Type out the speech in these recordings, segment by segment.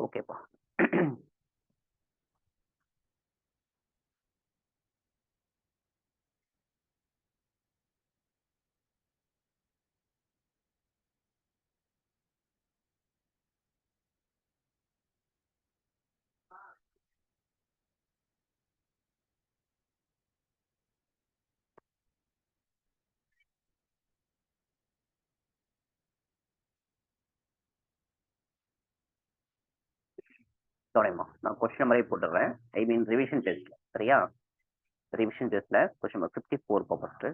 ஓகேப்பா. கவனிம்மா, நான் கொஸ்டின் நம்பரே போட்டுடுறேன். I mean revision test. சரியா? ரிவிஷன் டெஸ்ட்ல question number 54 first.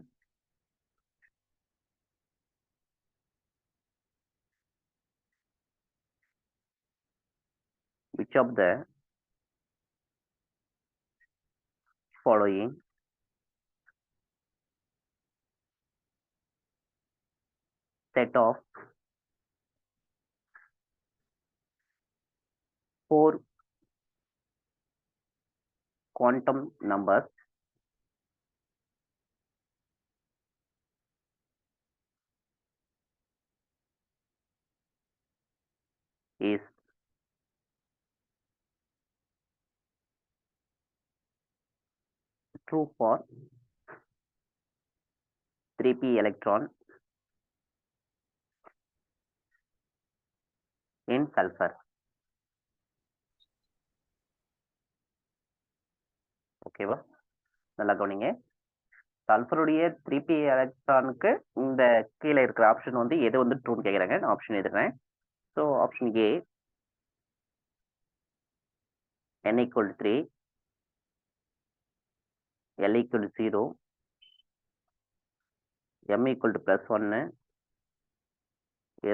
Which of the following set of 4 quantum numbers is true for 3p electron in sulfur? ஓகேவா? நல்லா கவனிங்க. சல்ஃபருடைய 3p எலக்ட்ரானுக்கு இந்த கீழே இருக்கிற ஆப்ஷன் வந்து எது வந்து ட்ரூன்னு கேட்குறாங்க. நான் ஆப்ஷன் எழுதுறேன். So option A n equal to 3, L equal to 0, M equal to plus 1,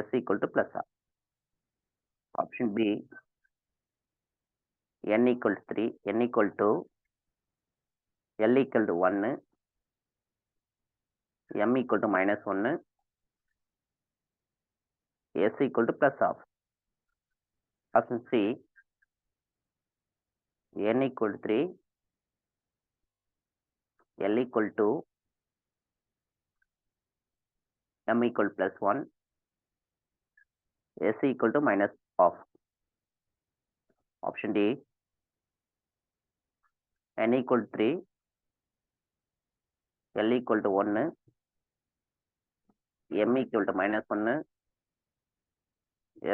S equal to plus R. Option B n equal to 3, n equal to L equal to 1, M equal to minus 1, S equal to plus half. Option C n equal to 3, L equal to M equal to plus 1, S equal to minus half. Option D n equal to 3, L equal to 1, M equal to minus 1,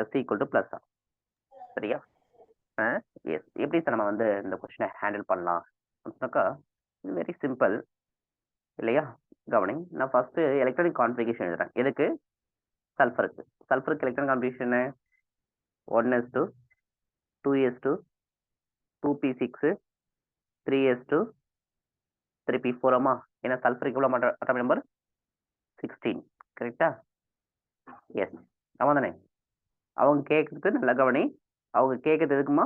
S equal to plus half. சரியா? Yes. எப்படி sir நம்ம வந்து இந்த கொஸ்டினை handle பண்ணலாம் அப்படின்னாக்கா very simple இல்லையா? கவனிங், நான் ஃபர்ஸ்ட் எலக்ட்ரானிக் கான்ஃபிகரேஷன் எழுதுறேன். எதுக்கு? சல்ஃபருக்கு. சல்ஃபருக்கு electronic configuration 1s2, 2s2, 2p6, 3s2, 3p4. ஆமா, ஏன்னா சல்ஃபருக்கு எவ்வளோ அட்டாமிக் நம்பர்? 16. கரெக்டா? எஸ். ஆமாம் தானே? அவங்க கேட்கறது நல்ல கவனி. அவங்க கேட்கறது எதுக்குமா?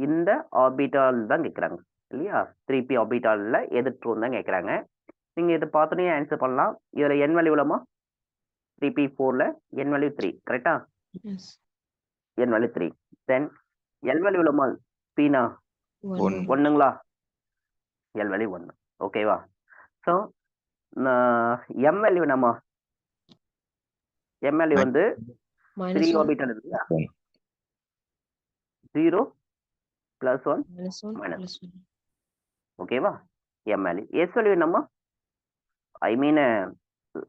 இந்த ஆர்பிட்டால் தான் கேட்குறாங்க இல்லையா? 3p ஆர்பிட்டாலில் எது ட்ரூன்னு தான் கேட்குறாங்க. நீங்கள் இதை பார்த்தோன்னே ஆன்சர் பண்ணலாம். இதில் என் வேல்யூ எவ்வளோமா? 3p4ல என் வேல்யூ 3. கரெக்டா? N value 3. Then l value எவ்வளோமா? பீனா 1ங்களா? L value 1. ஓகேவா? ஸோ எம் வேல்யூ நம்ம எம் வேல்யூ வந்து 3 ஆர்பிட்டால் இருக்குல்ல, 0 plus 1 minus 1. ஓகேவா? M value. எஸ் வேல்யூ என்னம்மா? ஐ மீன்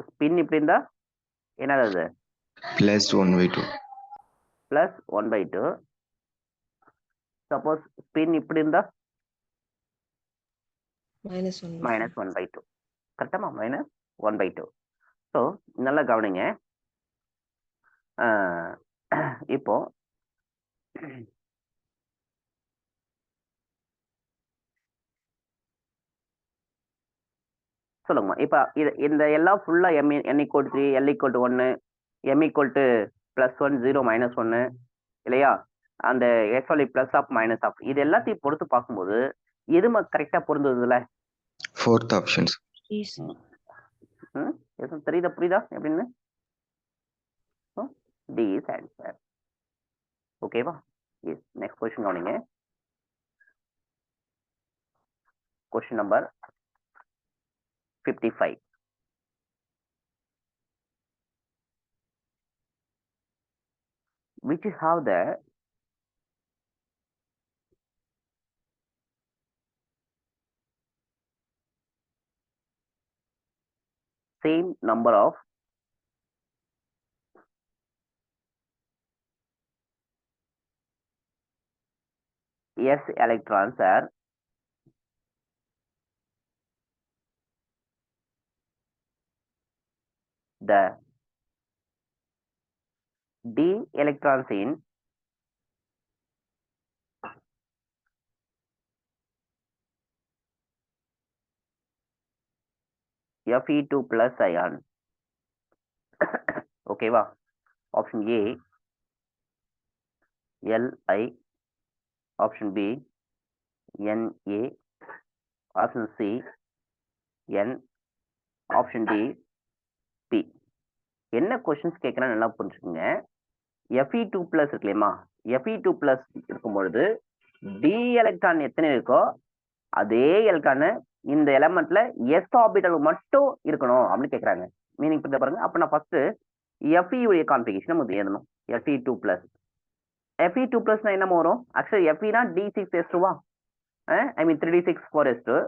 ஸ்பின் இப்படி இருந்தா என்னது? அது plus 1/2. plus 1/2. சப்போஸ் ஸ்பின் இப்படி இருந்தா minus 1/2. கரெக்டாமா? minus 1/2. ஸோ நல்லா கவனிங்க. இப்போ சொல்லுங்கம்மா. இப்போ இந்த எல்லாம் ஃபுல்லா n equal to 3, L equal to 1, M equal to plus 1, 0, minus 1 இல்லையா? அந்த எக்ஸ்வலி பிளஸ் ஆஃப் மைனஸ் ஆஃப் இது எல்லாத்தையும் பொறுத்து பார்க்கும்போது எது கரெக்டா பொருந்ததுல? Fourth options. தெரியுதா? புரியுதா எப்படின்னு? D is answer. ஓகேவா? எஸ். நெக்ஸ்ட் கொஸ்டின் கவனிங்க. Question number 55. Which have the same number of s electrons are the d electrons in Fe2 plus ion. ஓகேவா? Option A Li, option B Na, option C N, option D P. என்ன questions கேட்கறேன் நல்லா புரிஞ்சுக்கோங்க. Fe2 plus இருக்கு இல்லையமா, Fe2 plus இருக்கும் பொழுது D electron எத்தனை இருக்கோ அதே எலக்ட்ரான் இந்த எலமெண்ட்ல எஸ் ஆர்பிட்டல் மட்டும் இருக்கணும் அப்படின்னு கேட்கறாங்க. மீனிங் புரிஞ்ச பாருங்க. அப்ப நான் ஃபர்ஸ்ட் Fe உடைய கான்ஃபிகரேஷன் நம்ம எழுதணும். Fe2 பிளஸ் Fe2 பிளஸ்னா என்ன வரும்? ஆக்சுவலி Feனா D6S2வா, ஐ மீன் 3D6 4S2.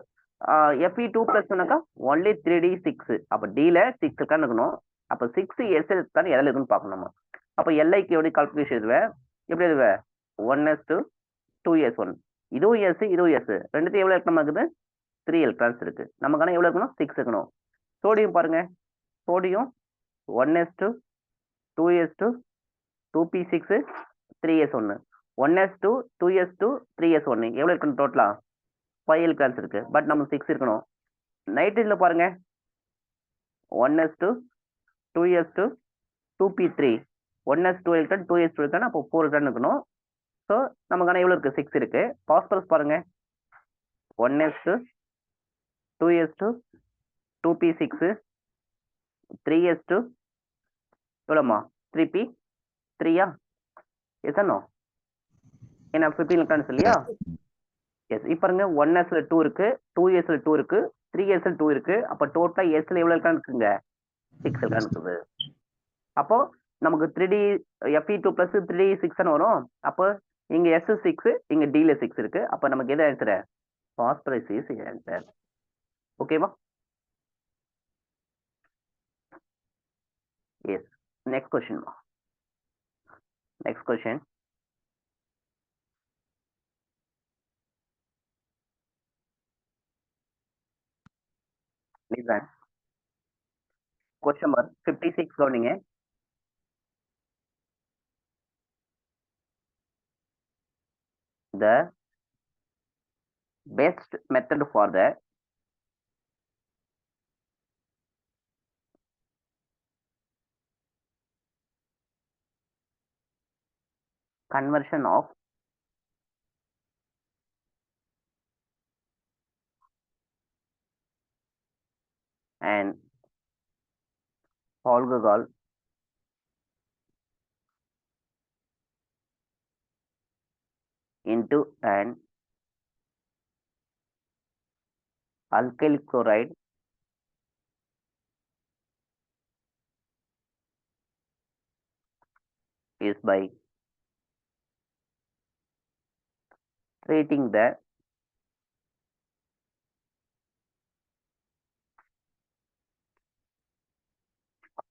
Fe2 பிளஸ் சொன்னாக்கா ஒன்லி 3D6. அப்ப Dல 6 இருக்கான்னு இருக்கணும். அப்ப 6 S இருக்கான்னு எதில் இருக்குன்னு பார்க்கணும் நம்ம. அப்ப Liக்கு எப்படி கால்குலேஷன் எழுதுவேன்? எப்படி எழுதுவேன்? 1S2 2S1. இதுவும் S இதுவும் S, ரெண்டுத்தையும் எவ்வளவு எலக்ட்ரான் இருக்குது? 3 எலக்ட்ரான்ஸ் இருக்கு. நமக்கான எவ்வளவு இருக்கணும்? 6 இருக்கணும். சோடியம் பாருங்க, sodium 1S2 2S2 2P6 3S1. 1S2 2S2 3S1 எவ்வளவு இருக்கணும்? டோட்டலா 5 எலக்ட்ரான்ஸ் இருக்கு. பட் நம்ம 6 இருக்கணும். நைட்ரஜன்ல பாருங்க 1S2 2S2 2P3 1S2 electron 2S2 electron, அப்போ 4 எலக்ட்ரான் இருக்கணும். ஸோ நமக்கான எவ்வளவு இருக்கு? 6 இருக்கு. பாஸ்பரஸ் பாருங்க 1S2 2S2 2P6 3S2 எவ்வளோமா? 3P 3யா? Yes no? ஏன்னா 15 எலக்ட்ரான்ஸ் இல்லையா? எஸ். இப்போ பாருங்க 1Sல 2 இருக்கு, 2Sல 2 இருக்கு, 3Sல 2 இருக்கு. அப்போ டோட்டலா Sல எவ்வளவு எலக்ட்ரான் இருக்குங்க? 6 எலக்ட்ரான் இருக்குது. அப்போ நமக்கு 3D Fe2 பிளஸ் 3D6 வரும். அப்போ இங்க S 6, இங்க Dல 6 இருக்கு. அப்ப நமக்கு எது ஆன்சர்? Phosphorus is answer. ஓகேவா? Yes. Next question. Next question. Listen. Question number 56 கவனிங்க. The best method for the conversion of an alcohol into an alkyl chloride is by treating the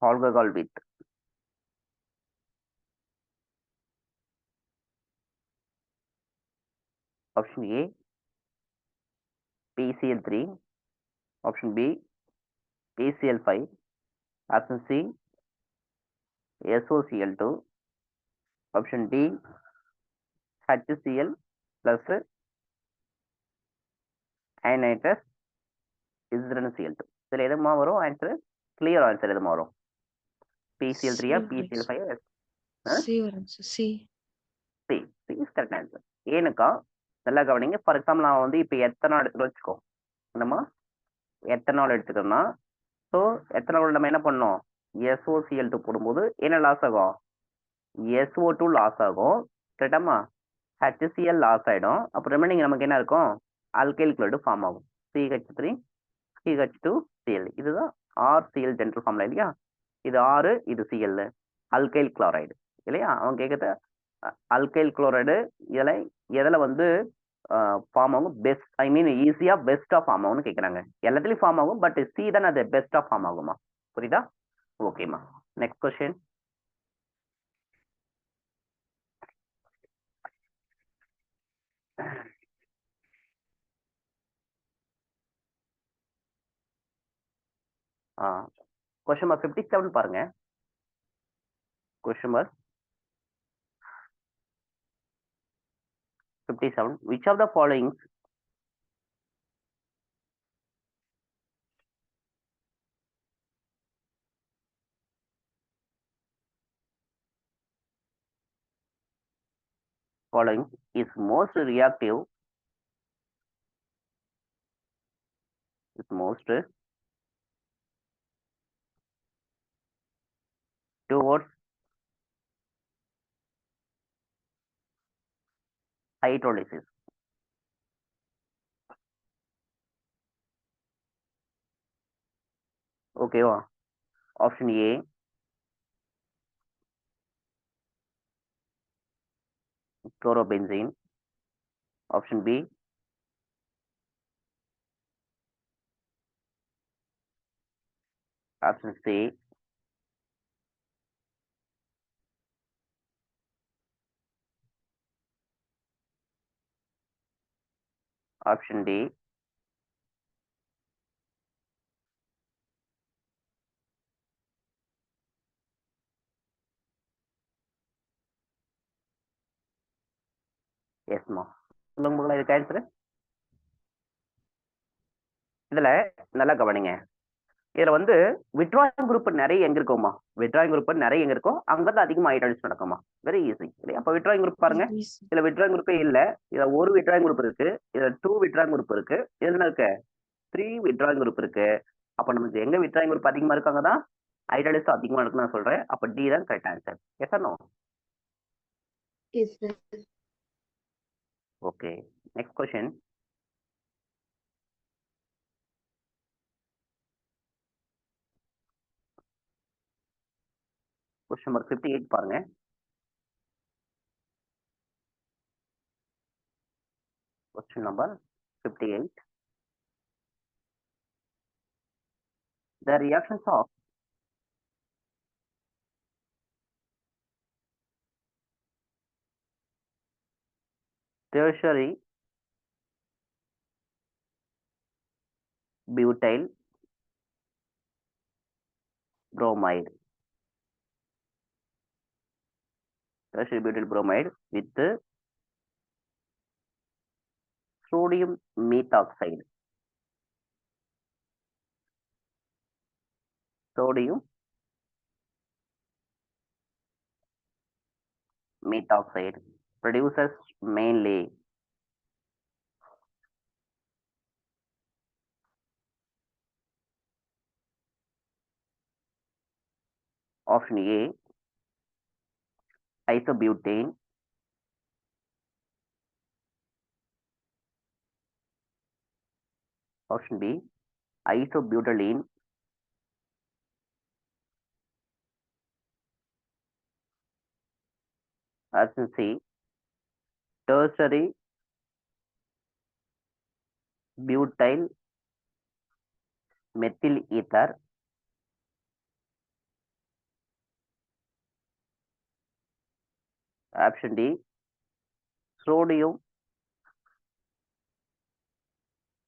alcohol with option A PCl3, option B PCl5, option C SOCl2, option D HCl plus anhydrous Cl2. இதுல எதுமா வரும் answer? Clear answer எதுமா வரும்? PCl3 PCl5? C வரும் C. C is correct answer. ஏனுக்கா நல்லா கவனிங்க. For example நான் வந்து இப்போ எத்தனால் எடுத்துட்டு வச்சுக்கோ, நம்ம எத்தனால் எடுத்துட்டோம்னா, ஸோ எத்தனால் நம்ம என்ன பண்ணோம்? SOCl2 போடும்போது என்ன லாஸ் ஆகும்? SO2 லாஸ் ஆகும். கரெக்டாமா? HCl லாஸ் ஆகிடும். அப்போ ரிமைனிங் நமக்கு என்ன இருக்கும்? ஆல்கைல் குளோரைடு ஃபார்ம் ஆகும். CH3 CH2Cl. இதுதான் RCl ஜென்ரல் ஃபார்ம்ல இல்லையா? இது R, இது Cl, ஆல்கைல் குளோரைடு இல்லையா? அவங்க கேட்கறது ஆல்கைல் குளோரைடு எதில் வந்து ஃபார்ம் ஆகும்? பெஸ்ட், ஐ மீன் ஈஸியா பெஸ்டா ஃபார்ம் ஆகும்னு கேட்குறாங்க. எல்லாத்துலயும் ஃபார்ம் ஆகும், பட் சி தான் அது பெஸ்டா ஃபார்ம் ஆகுமா? புரியுதா? ஓகேம்மா. Next question. கொஸ்டின் நம்பர் 57 பாருங்க. Question number 57. Which of the following is most reactive towards hydrolysis? ஓகேவா? ஆப்ஷன் ஏ chlorobenzene, option B option C option D எஸ்மா. சொல்லுங்க இதுக்கு ஆன்சர். இதுல நல்லா கவனிங்க. இதுல வந்து விட்ராயிங் குரூப் நிறைய எங்க இருக்குமா? விட்ராயிங் குரூப் நிறைய எங்க இருக்கோ அங்கதான் அதிகமா ஹைட்ராலிசிஸ் நடக்குமா? வெரி ஈஸி இல்லையா? அப்ப விட்ராயிங் குரூப் பாருங்க. இதுல விட்ராயிங் குரூப்பே இல்ல. இதுல ஒரு விட்ராயிங் குரூப் இருக்கு, இதுல 2 விட்ராயிங் குரூப் இருக்கு, இதுல இருக்க 3 விட்ராயிங் குரூப் இருக்கு. அப்ப நமக்கு எங்க விட்ராயிங் குரூப் அதிகமா இருக்காங்க தான் ஹைட்ராலிசிஸ் அதிகமா இருக்குன்னு நான் சொல்றேன். அப்ப டி தான் correct answer. Yes or no? Yes, sir. Okay. Next question. Question number 58 பாருங்க. Question number 58. The reactions of tertiary butyl bromide with sodium methoxide. Sodium methoxide produces mainly option A isobutane, option B isobutylene, option C tertiary butyl methyl ether, option D sodium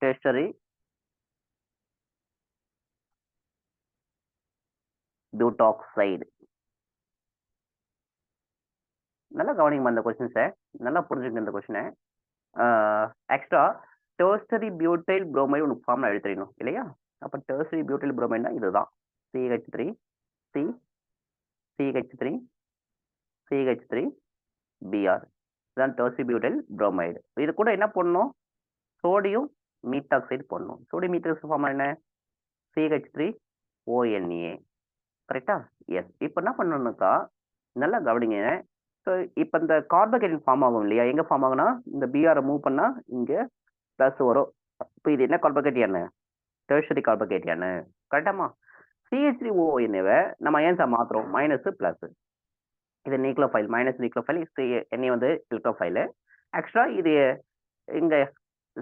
tertiary butoxide. நல்லா கவனிங்க அந்த கொஸ்டின்ஸை, நல்லா புரிஞ்சுங்க இந்த கொஸ்டினை. Extra tertiary butyl bromide உனக்கு ஃபார்ம்ல எழுதிடணும் இல்லையா? அப்போ டெர்சரி பியூட்டைல் புரோமைடுனா இதுதான் CH3 C CH3 CH3 Br, இதுதான் டெர்சரி பியூட்டைல் புரோமைடு. இது கூட என்ன பண்ணணும்? சோடியம் மீத்தாக்சைடு போடணும். சோடியம் மீத்தாக்சைடு ஃபார்ம் என்ன? CH3 ONA. கரெக்டா? எஸ். இப்போ என்ன பண்ணணும்னாக்கா நல்லா கவனிங்க. ஸோ இப்போ இந்த கார்போகேட்டன் ஃபார்ம் ஆகும் இல்லையா? எங்கே ஃபார்ம் ஆகுனா இந்த பிஆரை மூவ் பண்ணால் இங்கே ப்ளஸ் வரும். இப்போ இது என்ன கார்போகேட்டியானு? டெர்ஷரி கார்போகேட்டியானு. கரெக்டாமா? CH3ONA நம்ம ஏன் சார் மாற்றுறோம்? Minus plus. இது நியூக்ளியோஃபைல், மைனஸ் நியூக்ளியோஃபைல், NA வந்து எலக்ட்ரோஃபைல். ஆக்சுவலா இது இங்கே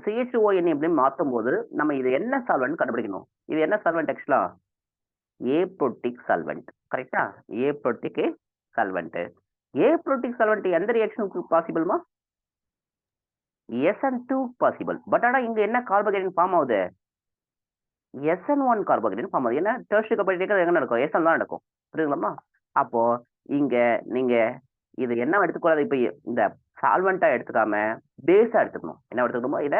CH2ONA அப்படின்னு மாற்றும் போது நம்ம இது என்ன சால்வெண்ட் கண்டுபிடிக்கணும். இது என்ன சால்வெண்ட் ஆக்சுவலா? Aprotic solvent. கரெக்டா? Aprotic solvent. ஏப்ரோட்டிக் சால்வெண்ட் எந்த ரியாக்ஷனுக்கு பாசிபிள்மா? SN2 possible. பட் ஆனா இங்க என்ன கார்போஹைட்ரேட் ஃபார்ம் ஆகுது? SN1 கார்போஹைட்ரேட் ஃபார்ம் ஆகுது. ஏன்னா டெர்ஷரி கார்போஹைட்ரேட் எங்க நடக்கும்? SN தான் நடக்கும். புரியுதுங்களாமா? அப்போ இங்க நீங்க இது என்ன எடுத்துக்கூடாது? இப்ப இந்த சால்வெண்டா எடுத்துக்காம பேஸா எடுத்துக்கணும். என்ன எடுத்துக்கணுமோ இத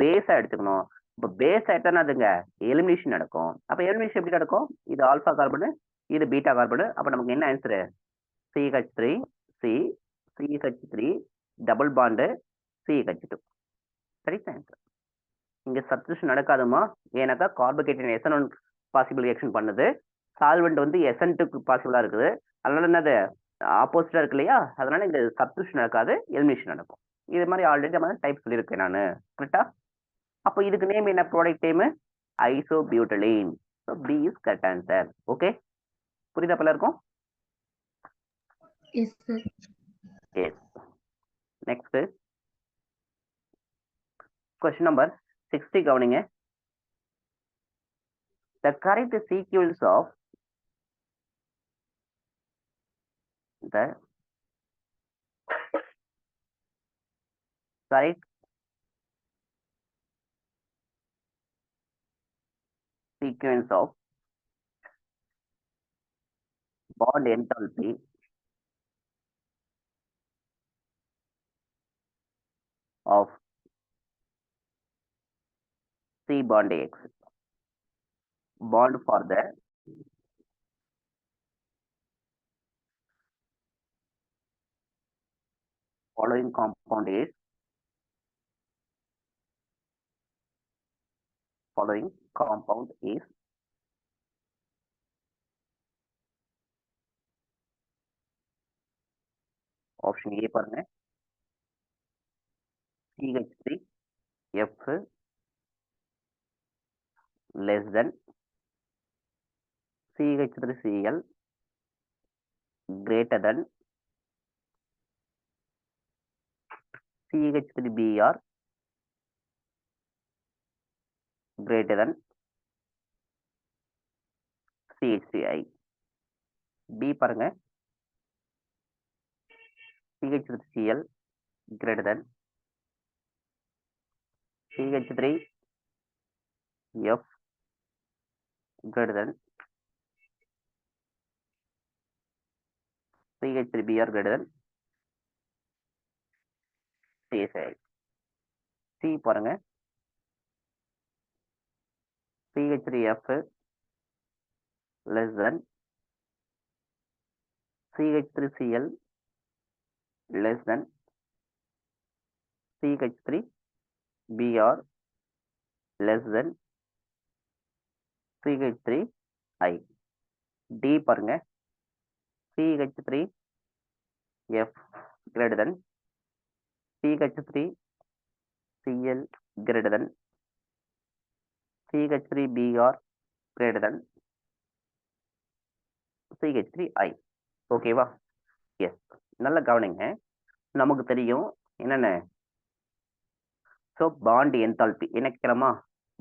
பேஸா எடுத்துக்கணும். இப்ப பேஸ் ஆயிட்டா அதுங்க எலிமினேஷன் நடக்கும். அப்ப எலிமினேஷன் எப்படி நடக்கும்? இது ஆல்பா கார்பன், இது பீட்டா கார்பன். அப்ப நமக்கு என்ன answer? CH3 C CH3 double bond CH2. Correct answer. இங்க சப்ஸ்டிடியூஷன் நடக்காதுமா. ஏன்னாக்கா கார்போஹைட்ரேட் SN1 பாசிபிள் ரியாக்ஷன் பண்ணுது, சால்வெண்ட் வந்து SN2 பாசிபிளா இருக்குது. அதனால என்னது ஆப்போசிட்டா இருக்கு இல்லையா? அதனால இங்க சப்ஸ்டிடியூஷன் நடக்காது, எலிமினேஷன் நடக்கும். இது மாதிரி ஆல்ரெடி நம்ம டைப் சொல்லியிருக்கேன் நான். கரெக்டா? அப்போ இதுக்கு நேம் என்ன? Product name isobutylene. So B is correct answer. Okay, புரியுதா பலருக்கும்? Yes, sir. Yes. Next question number 60 கவனிங்க. The correct sequence of the correct sequence of bond enthalpy of C bond X bond for the following compound is option A பாருங்க, CH3 F less than CH3Cl greater than CH3Br greater than CH3I. B பாருங்க, CH3Cl greater than CH3F greater than CH3Br greater than CHI. C பாருங்க, CH3F less than CH3Cl less than CH3Br less than CH3I. D பாருங்க, CH3F greater than CH3Cl greater than CH3Br greater than CH3I. ஓகேவா? S. நல்ல கவனிங்க. நமக்கு தெரியும் என்னென்ன. So bond enthalpy என்ன கேட்குறோமா?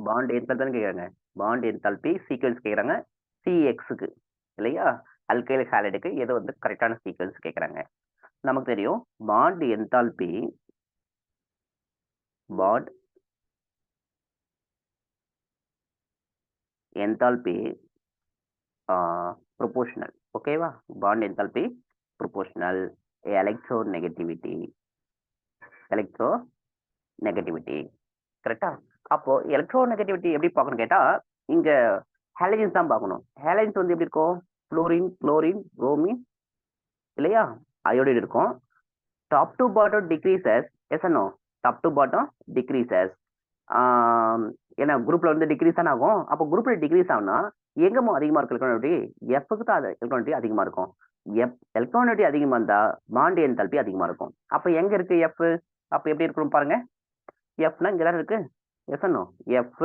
Bond enthalpy தானே கேட்குறாங்க. பாண்ட் என்தால்பி சீக்வன்ஸ் கேட்குறாங்க CXக்கு இல்லையா? அல்கைல் ஹாலைடுக்கு எது வந்து கரெக்டான சீக்வன்ஸ் கேட்குறாங்க. நமக்கு தெரியும் பாண்ட் என்தால்பி ப்ரொபோஷனல். ஓகேவா? பாண்ட் என்தால்பி ப்ரொபோஷனல் எலக்ட்ரோநெகட்டிவிட்டி கரெக்டா? அப்போ எலக்ட்ரோநெகட்டிவிட்டி எப்படி பார்க்கணும் கேட்டா, இங்க ஹாலஜன்ஸ் தான் பார்க்கணும். ஹாலஜன்ஸ் வந்து எப்படி இருக்கும்? குளோரின், புரோமின் இல்லையா? அயோடைடு இருக்கும். Top to bottom decreases. Yes no? Top to bottom decreases. ஏன்னா குரூப்ல வந்து டிக்ரீஸ் தான் ஆகும். அப்போ குரூப்ல டிக்ரீஸ் ஆகும்னா எங்கமோ அதிகமா இருக்கும் எலக்ட்ரானிட்டி? எஃப்க்கு தான் எலக்ட்ரானிட்டி அதிகமா இருக்கும். எலக்ட்ரானிட்டி அதிகமா இருந்தா பாண்ட் என்தால்பி அதிகமா இருக்கும். அப்ப எங்க இருக்கு எஃப்? அப்ப எப்படி இருக்கணும் பாருங்க. எஃப்னா இங்க தான் இருக்கு. Yes no? F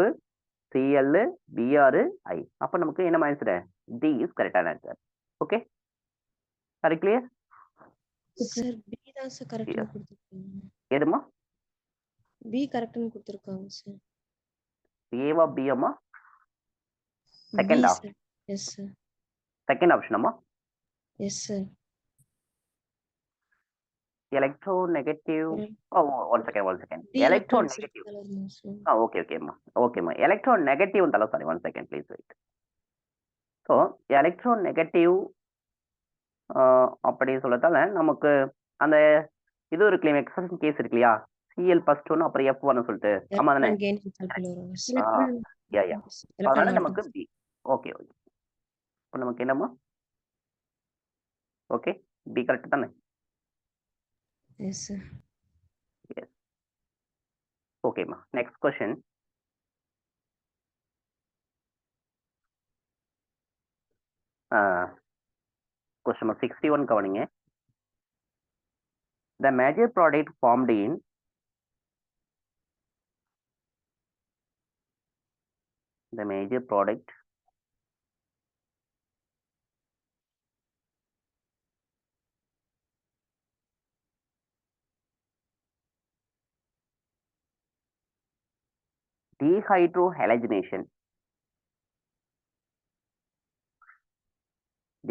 Cl Br I. அப்ப நமக்கு என்ன ஆன்சர்? D இஸ் கரெக்டான ஆன்சர். ஓகே, சரி கிளியர்? Sir, B தான் சார் கரெக்ட்னு கொடுத்திருக்காங்க. எதுமா? B கரெக்ட்னு கொடுத்திருக்காங்க சார். ஏவா பிஎம்மா? செகண்டா? Yes, sir. செகண்ட் ஆப்ஷன் அம்மா Yes, sir. electronegative. Correct. Oh, one second. The electrons Electronegative. color mostly. Okay, ma. Electronegative untala, sorry, 1 second, please wait. So, electronegative அப்படி சொல்லத்தால நமக்கு அந்த இது ஒரு கிளைம் எக்ஸப்ஷன் கேஸ் இருக்கு இல்லையா, Cl ஃபர்ஸ்ட் ஒன்று அப்புறம் F1 சொல்லிட்டு, ஆமா தானே? Electron gain calculate. யா அதனால நமக்கு பி. ஓகே இப்போ நமக்கு என்னம்மா? ஓகே, பி கரெக்ட் தானே? Yes, sir. எஸ். ஓகேம்மா, நெக்ஸ்ட் கொஸ்டின். Question number 61 கவனிங்க. The major product formed in dehydrohalogenation.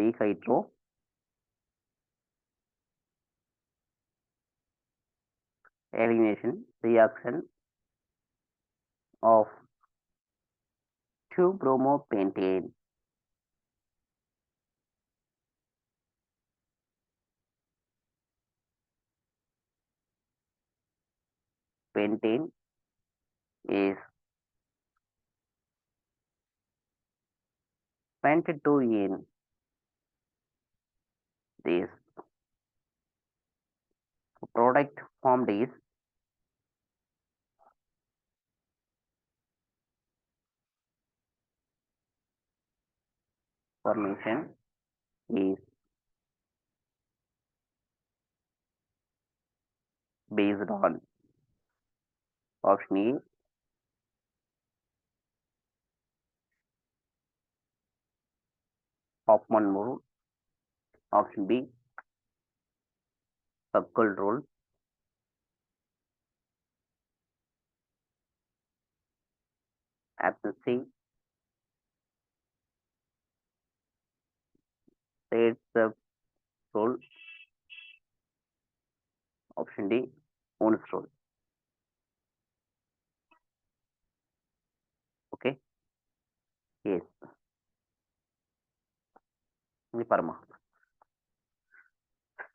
Dehydrohalogenation reaction of 2-bromopentane. Pentane is pent2-ene. This product formed is formation is based on option E, Hoffman rule, option B, Huckel rule, option C, Saytzeff rule, option D, Ohm's rule. Okay, yes. இங்க பாருமா,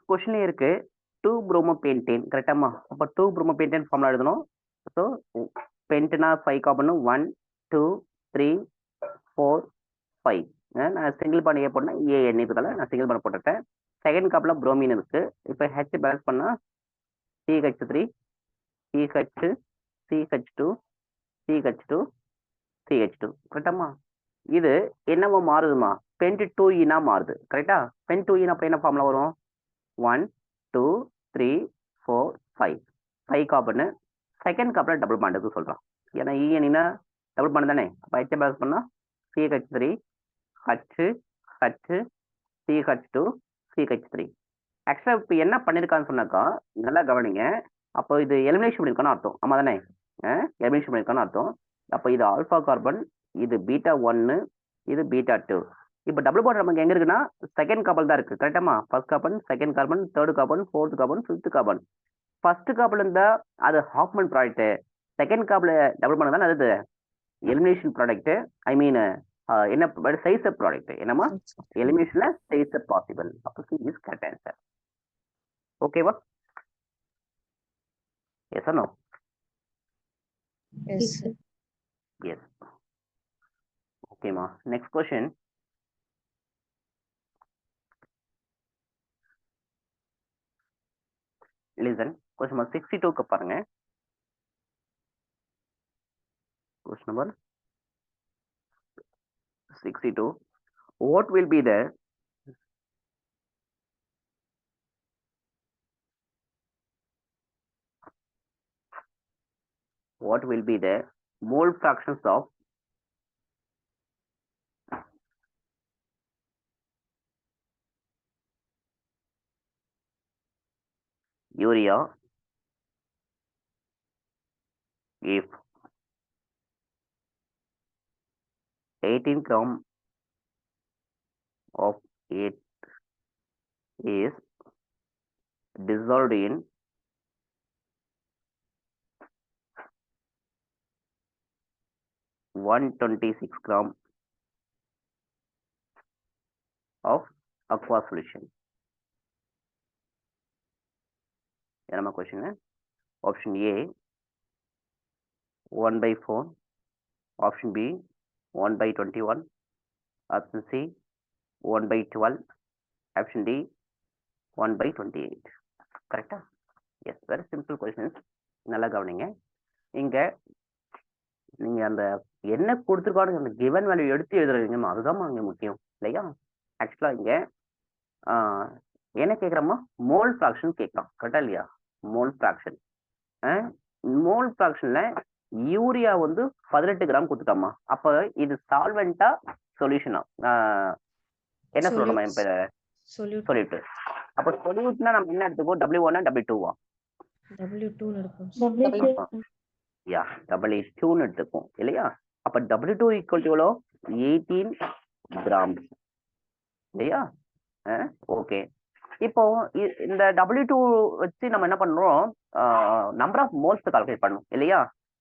கொஸ்டின்ல இருக்கு 2-bromopentane கரெக்டாமா? அப்ப 2-bromopentane formula எழுதணும். So பென்ட்னா 5 carbon 1 2 3 4 5. நான் single bond ஏ போட்டேன், AN இருக்கிறதால நான் சிங்கிள் பாண்ட் போட்டுட்டேன். செகண்ட் காப்பில் புரோமின் இருக்கு. இப்போ ஹெச் பேலன்ஸ் பண்ணா CH3 CH CH2 CH2 CH2 கரெக்டாமா? இது என்னவோ மாறுதுமா? பென்ட்2ஈனா மாறுது. கரெக்டா? பென்ட்2ஈன் அப்ப என்ன ஃபார்முலா வரும்? 1 2 3 4 5 5 கார்பன். செகண்ட் காப்பில் டபுள் பாண்டுக்கு சொல்றான். ஏன்னா இஎன்னா டபுள் பாண்ட் தானே. அப்போ ஹெச் பேலன்ஸ் பண்ணா CH3 H H CH2 CH3. ஆக்சுவலா இப்போ என்ன பண்ணிருக்கான்னு சொன்னாக்கா, நல்லா கவனிங்க. அப்போ இது எலிமினேஷன் பண்ணிருக்கான்னு அர்த்தம். ஆமா தானே? எலிமினேஷன் பண்ணிருக்கான்னு அர்த்தம். அப்போ இது ஆல்பா கார்பன், இது பீட்டா 1, இது பீட்டா 2. இப்போ டபுள் பாண்ட் நமக்கு எங்க இருக்குன்னா செகண்ட் கார்பன் தான் இருக்கு. கரெக்டாமா? First carbon, second carbon, third carbon, fourth carbon, fifth carbon. First carbon இருந்தா அது Hofmann product. Second carbon double bond தான் அது எலிமினேஷன் ப்ராடக்ட். ஐ மீன் என்ன சைஸ் ப்ராடக்ட். என்னமா? எலிமினேஷன்ல சைஸ் பாசிபிள். அப்போ சி இஸ் கரெக்ட் ஆன்சர். ஓகேவா? Yes or no? Yes, sir. Yes. ஓகேமா, next question. Listen, question number 62க்கு பாருங்க. Question number 62. What will be the mole fractions of urea if 18 gram of it is dissolved in 126 gram of aqua solution. என்னமா question? Option A 1/4, option B 1/21, option C 1/12, option D 1/28. கரெக்டா? Yes, very simple questions. நல்லா கவனிங்க. இங்க நீங்க அந்த என்ன கொடுத்துருக்கானு அந்த given value எடுத்து எழுதுறீங்கம்மா, அதுதான் இங்க முக்கியம் இல்லையா? ஆக்சுவலா இங்க என்ன கேட்குறோமா, மோல் ஃப்ராக்ஷன் கேட்கலாம். கரெக்டா இல்லையா? Mole fraction. மோல் ஃப்ராக்ஷன்ல யூரியா வந்து 18 கிராம் கொடுத்துட்டாமா. அப்ப இது சால்வெண்டா சொல்யூஷனா? என்ன சொல்லணுமா இப்ப? சொல்யூட். அப்ப சொல்யூட்னா நம்ம என்ன எடுத்துக்கோ? W1 W2வா? W2 எடுப்போம். யா, W2 எடுத்துக்கோம் இல்லையா? அப்ப W2 ஈக்குவல் டு எவ்வளோ? 18 கிராம் இல்லையா? ஓகே. இப்போ இந்த W2 வச்சு நம்ம என்ன பண்றோம்? நம்பர் ஆஃப் மோல்ஸ் கால்குலேட் பண்ணணும் இல்லையா?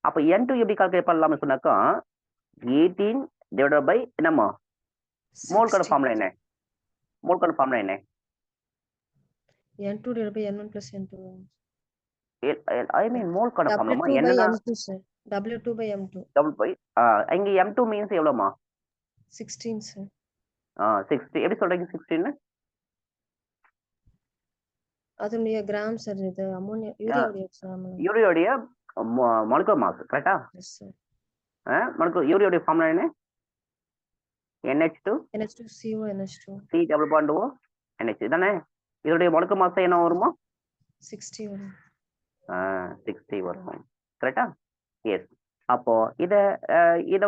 அப்ப N2 எப்படி கால்குலேட் பண்ணலாம்னு சொன்னாக்கா 18 டிவைடட் பை என்னம்மா? மோல்கான ஃபார்முலா என்ன? மோல்கான ஃபார்முலா என்ன? N2 divided by N1 plus N2. I mean மோல்கான ஃபார்முலா W2 by என்னன்னா M2 sir. W2 by M2. Double by இங்க M2 மீன்ஸ் எவ்வளோமா? 16 sir. 60. எப்படி சொல்றீங்க 16? அதனுடைய கிராம் சார், இது அமோனியா யூரியாவுடைய கிராம். யூரியோடைய மாலிகுலர் மாஸ். கரெக்டா? Yes sir. யூரியோடைய ஃபார்முலா என்ன? NH2 NH2CO NH2 C double bond O NH தானே? இதோடைய மாலிகுலர் மாஸ் என்ன வருமா? 60 வரும். 60 வரும். கரெக்டா? எஸ். அப்போ இத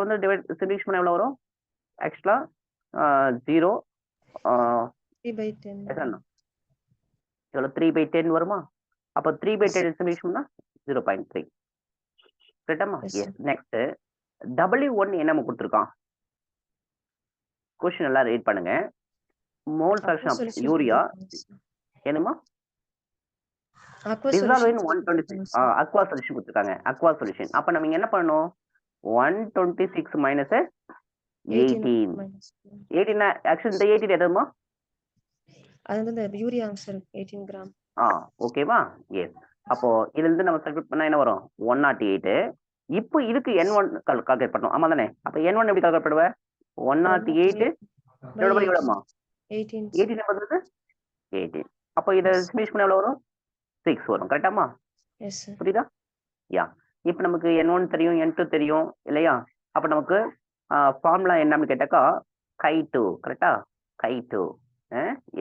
வந்து சிம்பிளிஃபிகேஷன் பண்ண எவ்வளவு வரும்? ஆக்சுவலா 0 3/10. எவ்வளோ? 3/10 வருமா? அப்போ 3/10 சிம்பிளிஃபிகேஷன் 0.3. கரெக்டாமா? எஸ். நெக்ஸ்ட் W1 என்ன கொடுத்துருக்கான்? கொஸ்டின் எல்லாம் ரீட் பண்ணுங்க. மோல் ஃபிராக்ஷன் ஆஃப் யூரியா என்னமா? dissolved in 126 aqua solution கொடுத்துருக்காங்க. aqua solution. அப்ப நம்ம என்ன பண்ணணும்? 126 minus 18. 18 ஆக்சுவலி இந்த 18 எதுமா? அது வந்து யூரியா சார் 18 கிராம். ஓகேவா? எஸ். அப்போ இதுல இருந்து நம்ம சப்ஸ்டிட்யூட் பண்ணா என்ன வரும்? 108. இப்போ இதுக்கு N1 கால்குலேட் பண்ணணும். ஆமா தானே? அப்ப N1 எப்படி கால்குலேட் பண்ணுவ? 108 எவ்வளவு பை எவ்வளவுமா? 18 நம்பருக்கு 18. அப்போ இத சிம்பிளிஃபை பண்ணா எவ்வளவு வரும்? 6 வரும். கரெக்டாமா? Yes sir. புரியுதா? யா. இப்போ நமக்கு N1 தெரியும், N2 தெரியும் இல்லையா? அப்ப நமக்கு ஃபார்முலா என்னன்னு கேட்டாக்கா Chi2. கரெக்டா? Chi2.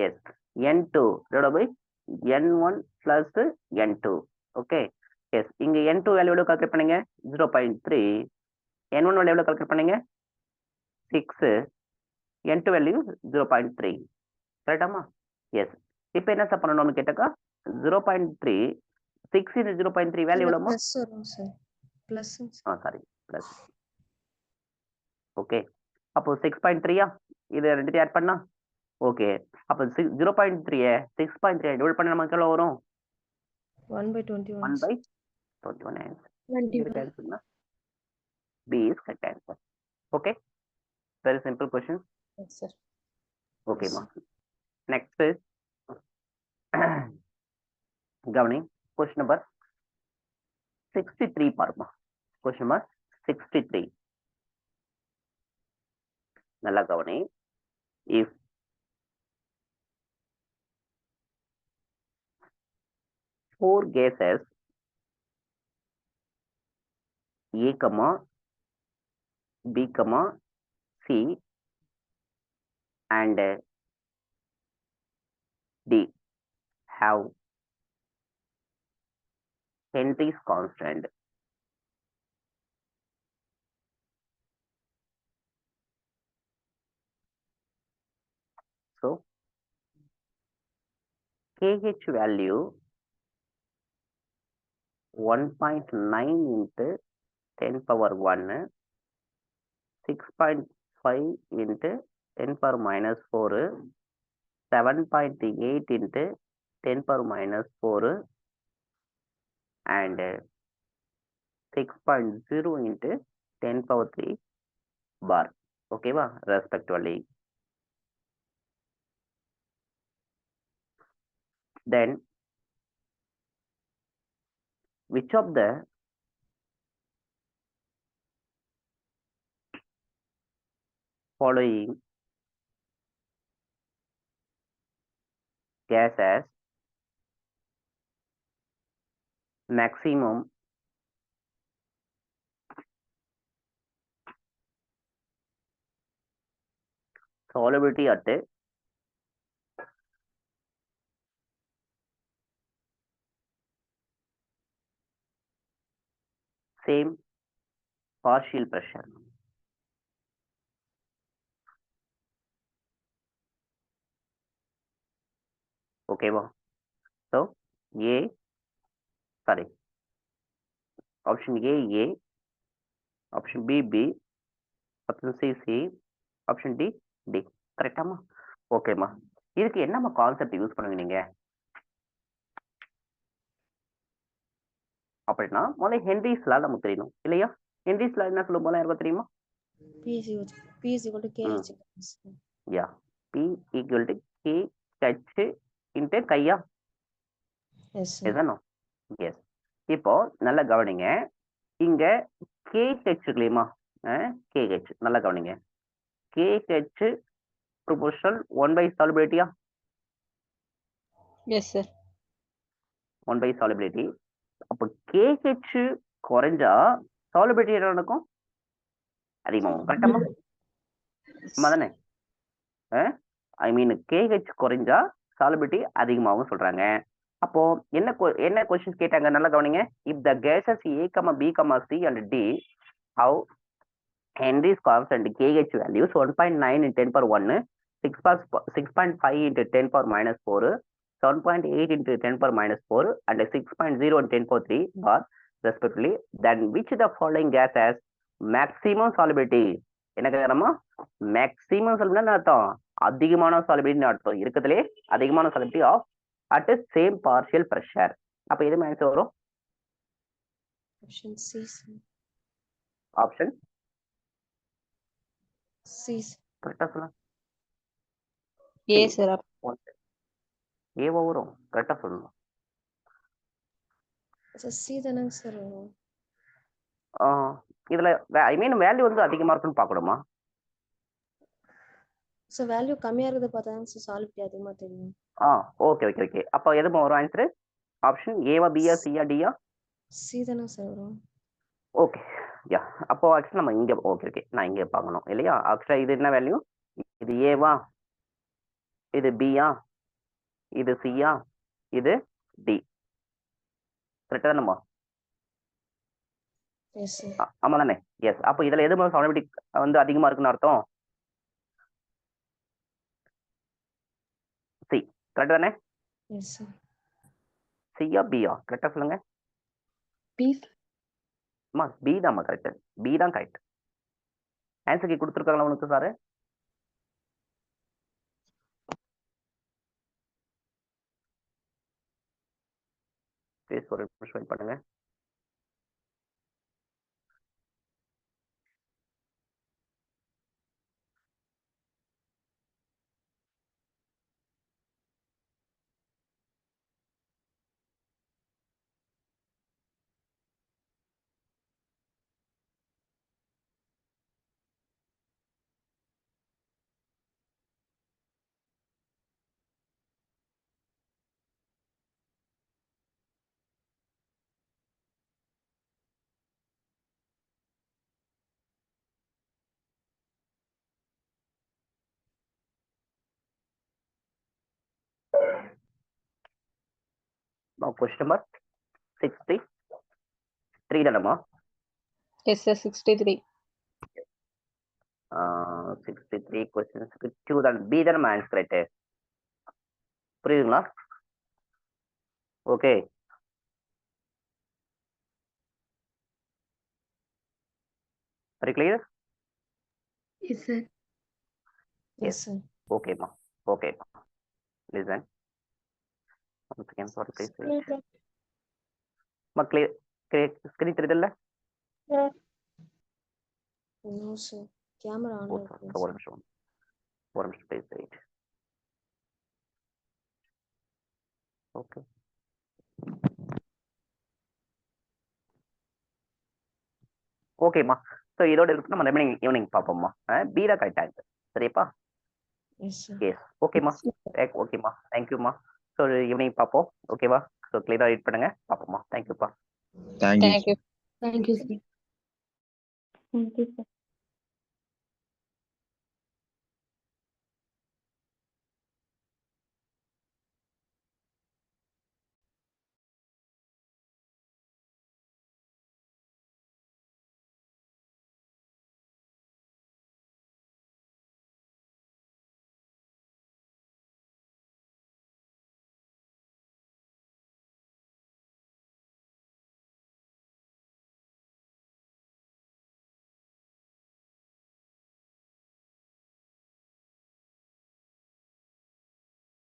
Yes. N2 divided by N1 plus N2. Okay. Yes. இங்க N2 வேல்யூ எவ்வளவு கால்குலேட் பண்ணீங்க? 0.3. N1 வேல்யூ எவ்வளவு கால்குலேட் பண்ணீங்க? 6. N2 value 0.3. கரெக்டாமா? எஸ். இப்போ என்ன சார் பண்ணணும்னு கேட்டாக்கா 0.3 6 into 0.3 வேல்யூ எவ்வளவுமா? பிளஸ் வரும் sir. Plus. Sorry, plus. Okay. அப்போ 6.3யா? இது ரெண்டுத்தையும் ஆட் பண்ணா ஓகே. அப்போ 0.3 6.3 டிவைட் பண்ணா நமக்கு எவ்வளவு வரும்? 1/21. 1/21 answer. B is correct answer. Okay. Very simple question. Yes sir. Okay ma. Next is governing question number 63 பாருமா. Question number 63. நல்லா கவனி. If four gases A, B, C and D have Henry's constant, so KH value 1.9 into 10 power 1, 6.5 into 10 power minus 4, 7.8 into 10 power minus 4 and 6.0 into 10 power 3 bar. Okay, respectively. Then which of the following gases maximum solubility at same partial pressure? Okay, so option A, option B, option C, option D. கரெக்டாமா? ஓகேம்மா. இதுக்கு என்னம்மா concept use பண்ணுவீங்க நீங்க? அப்படின்னா முதல்ல Henry's லா நமக்கு தெரியணும் இல்லையா? ஹென்ரிஸ் லா என்ன சொல்லும் போல யாருக்கும் தெரியுமா? P is equal to KH. Yeah, P equal to KH into கையா? Yes, sir. எதானோ? Yes. இப்போ நல்லா கவனிங்க. இங்க KH இருக்குல்லையுமா? KH நல்லா கவனிங்க. KH proportional 1 by solubility. Yes, sir. 1 by solubility. அப்போ KH குறைஞ்சா solubility என்ன நடக்கும்? அதிகமாகும். கரெக்டாமா? ஆமா தானே? ஐ மீன் KH குறைஞ்சா solubility அதிகமாகும் சொல்றாங்க. அப்போ என்ன கொஸ்டின் கேட்டாங்க நல்லா கவனிங்க. if the gases A, B, C and D have Henry's constant KH values 1.9 in 10 power 1, 6.5 into 10 power minus 4, 7.8 into 10 power minus 4 and 6.0 in 10 power 3 bar respectively, then which the following gas has maximum solubility? என்ன கேக்குறோமா? Maximum solubility அர்த்தம் அதிகமான solubility அர்த்தம். இருக்கிறதுலே அதிகமான solubility of at same partial pressure. அப்ப எது answer வரும்? Option C, sir. Option C, sir. கரெக்டா சொல்லலாம். A, sir. ஏவோ வரும். கரெக்டா சொல்லணும். Sir, C தானங்க சார்? இதுல ஐ மீன் வேல்யூ வந்து அதிகமா இருக்குன்னு பார்க்கணுமா? சார் வேல்யூ கம்மியா இருக்கிறத பார்த்தாங்க சார் சாலிபிலிட்டி அதிகமா தெரியும். ஓகே. அப்போ எது வரும் ஆன்சர்? ஆப்ஷன் ஏவா, பியா, சியா, டியா? சி தானே சார் வரும். ஓகே, யா. அப்போ ஆக்சுவலி நம்ம இங்க ஓகே நான் இங்க பார்க்கணும் இல்லையா? ஆக்சுவலா இது என்ன வேல்யூ? இது ஏவா, இது பியா, இது சியா, இது டி. கரெக்டா தானேம்மா? Yes sir. ஆமா தானே? எஸ். அப்போ இதுல எது solubility வந்து அதிகமா இருக்குன்னு அர்த்தம்? சி. கரெக்ட் தானே? Yes sir. சியா, பியா? கரெக்டா சொல்லுங்க. B. அம்மா பி தான்மா கரெக்ட். பி தான் கரெக்ட். ஆன்சர் கீ கொடுத்துருக்காங்களா உனக்கு சார்? ப்ளீஸ் ஒரு நிமிஷம் வெயிட் பண்ணுங்க. Question number 63 தானம்மா? Yes, sir. 63. 63 கொஸ்டின்ஸ்க்கு 2 தான். பி தான் நம்ம ஆன்சர் ரைட்டு. புரியுதுங்களா? Okay. Very clear? Yes, sir. Yes, sir. ஓகேம்மா ஓகேம்மா listen one second for please அம்மா ஸ்கிரீன் தெரியுதுல்ல No, sir. Camera on. ஒரு நிமிஷம் ப்ளீஸ் வெயிட் ஓகே ஓகேம்மா ஸோ இதோட இருக்கு நம்ம ரிமைனிங் ஈவினிங் பார்ப்போம்மா பி தான் கரெக்டாக இருக்கு சரியாப்பா Yes, sir. எஸ் ஓகேம்மா ஓகேம்மா தேங்க்யூம்மா ஸோ ஈவினிங் பார்ப்போம் ஓகேவா ஸோ கிளியராக ரீட் பண்ணுங்க பார்ப்போம்மா தேங்க்யூப்பா Thank you. Thank you. Thank you, sir. Thank you, sir.